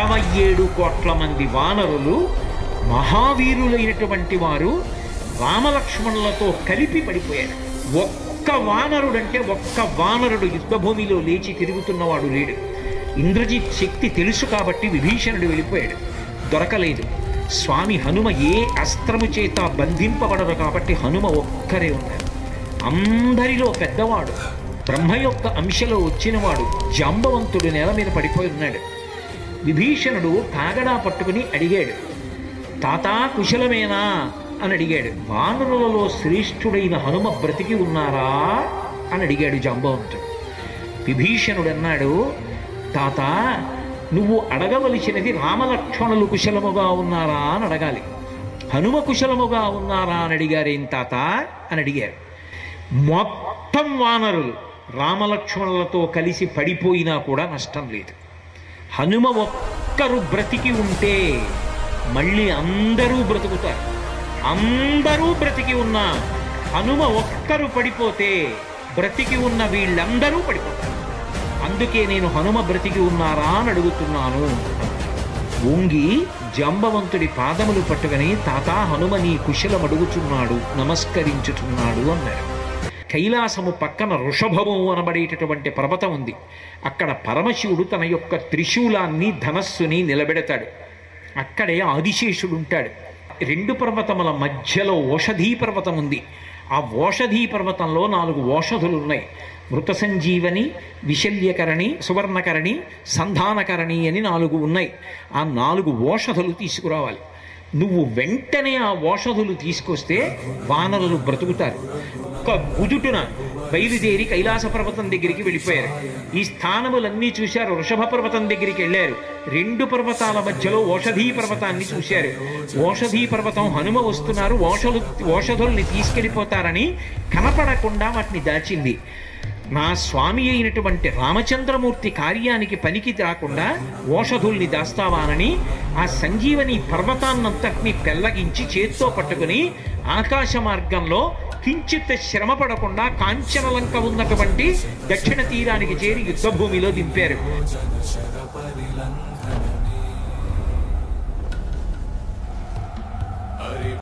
67 కోట్ల మంది వానరులు మహావీరులైనటువంటి వారు రామలక్ష్మణులతో కలిపి పడిపోయారు. ఒక్క వానరుడు యుద్ధభూమిలో లేచి తిరుగుతున్నవాడు లేడు. ఇంద్రజిత్ శక్తి తెలుసు కాబట్టి విభీషణుడు వెళ్ళిపోయాడు, దొరకలేదు. స్వామి హనుమ ఏ అస్త్రము చేత బంధింపబడరు కాబట్టి హనుమ ఒక్కరే ఉన్నారు. అందరిలో పెద్దవాడు, బ్రహ్మ యొక్క అంశలో వచ్చినవాడు జాంబవంతుడు నేల మీద పడిపోయి ఉన్నాడు. విభీషణుడు కాగడా పట్టుకుని అడిగాడు, తాతా కుశలమేనా అని అడిగాడు. వానరులలో శ్రేష్ఠుడైన హనుమ బ్రతికి ఉన్నారా అని అడిగాడు జాంబవంతుడు. విభీషణుడు అన్నాడు, తాత నువ్వు అడగవలసినది రామలక్ష్మణులు కుశలముగా ఉన్నారా అని అడగాలి. హనుమ కుశలముగా ఉన్నారా అని అడిగారేం తాత అని అడిగారు. మొత్తం వానరులు రామలక్ష్మణులతో కలిసి పడిపోయినా కూడా నష్టం లేదు. హనుమ ఒక్కరు బ్రతికి ఉంటే మళ్ళీ అందరూ బ్రతుకుతారు. అందరూ బ్రతికి ఉన్నా హనుమ ఒక్కరు పడిపోతే బ్రతికి ఉన్న వీళ్ళందరూ పడిపోతారు. అందుకే నేను హనుమ బ్రతికి ఉన్నారా అని అడుగుతున్నాను. వంగి జాంబవంతుడి పాదములు పట్టుకుని తాతా హనుమ నీ కుశలం అడుగుతున్నాడు, నమస్కరించుతున్నాడు అన్నాడు. కైలాసము పక్కన వృషభము అనబడేటటువంటి పర్వతం ఉంది. అక్కడ పరమశివుడు తన యొక్క త్రిశూలాన్ని ధనస్సుని నిలబెడతాడు. అక్కడే ఆదిశేషుడు ఉంటాడు. 2 పర్వతముల మధ్యలో ఓషధీ పర్వతం ఉంది. ఆ ఓషధీ పర్వతంలో 4 ఓషధులు ఉన్నాయి. మృత సంజీవని, విశల్యకరణి, సువర్ణకరణి, సంధానకరణి అని 4 ఉన్నాయి. ఆ 4 ఓషధులు తీసుకురావాలి. నువ్వు వెంటనే ఆ ఓషధులు తీసుకొస్తే వానరులు బ్రతుకుతారు. ఒక్క గుదుటున బయలుదేరి కైలాస పర్వతం దగ్గరికి వెళ్ళిపోయారు. ఈ స్థానములన్నీ చూశారు. వృషభ పర్వతం దగ్గరికి వెళ్ళారు. 2 పర్వతాల మధ్యలో ఓషధీ పర్వతాన్ని చూశారు. ఓషధీ పర్వతం హనుమ వస్తున్నారు, ఓషధుల్ని తీసుకెళ్ళిపోతారని కనపడకుండా వాటిని దాచింది. నా స్వామి అయినటువంటి రామచంద్రమూర్తి కార్యానికి పనికి రాకుండా ఓషధుల్ని దాస్తావానని ఆ సంజీవని పర్వతాన్నంతటినీ పెళ్లగించి చేత్తో పట్టుకుని ఆకాశ మార్గంలో కించిత్ శ్రమ పడకుండా కాంచనలంక ఉన్నటువంటి దక్షిణ తీరానికి చేరి యుద్ధభూమిలో దింపారు.